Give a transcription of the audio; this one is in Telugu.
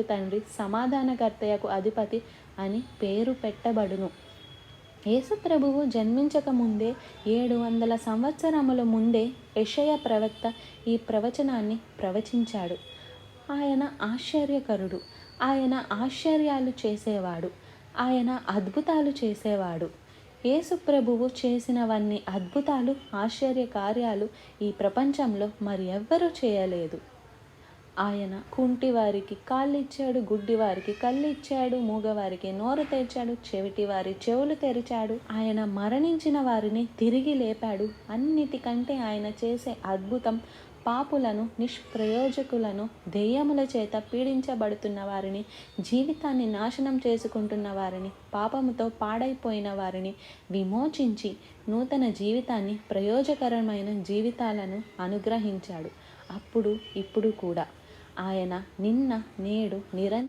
తండ్రి సమాధానకర్తయకు అధిపతి అని పేరు పెట్టబడును. యేసు ప్రభువు జన్మించక ముందే 700 సంవత్సరముల ముందే యెషయా ప్రవక్త ఈ ప్రవచనాన్ని ప్రవచించాడు. ఆయన ఆశ్చర్యకరుడు. ఆయన ఆశ్చర్యాలు చేసేవాడు. ఆయన అద్భుతాలు చేసేవాడు. యేసు ప్రభువు చేసినవన్నీ అద్భుతాలు, ఆశ్చర్య కార్యాలు ఈ ప్రపంచంలో మరి ఎవ్వరూ చేయలేదు. ఆయన కుంటివారికి కాళ్ళు ఇచ్చాడు, గుడ్డివారికి కళ్ళు ఇచ్చాడు, మూగవారికి నోరు తెరిచాడు, చెవిటివారి చెవులు తెరిచాడు. ఆయన మరణించిన వారిని తిరిగి లేపాడు. అన్నిటికంటే ఆయన చేసే అద్భుతం పాపులను, నిష్ప్రయోజకులను, దెయ్యముల చేత పీడించబడుతున్న వారిని, జీవితాన్ని నాశనం చేసుకుంటున్న వారిని, పాపముతో పాడైపోయిన వారిని విమోచించి నూతన జీవితాన్ని, ప్రయోజకరమైన జీవితాలను అనుగ్రహించాడు. అప్పుడు ఇప్పుడు కూడా ఆయన నిన్న నేడు నిరంతరం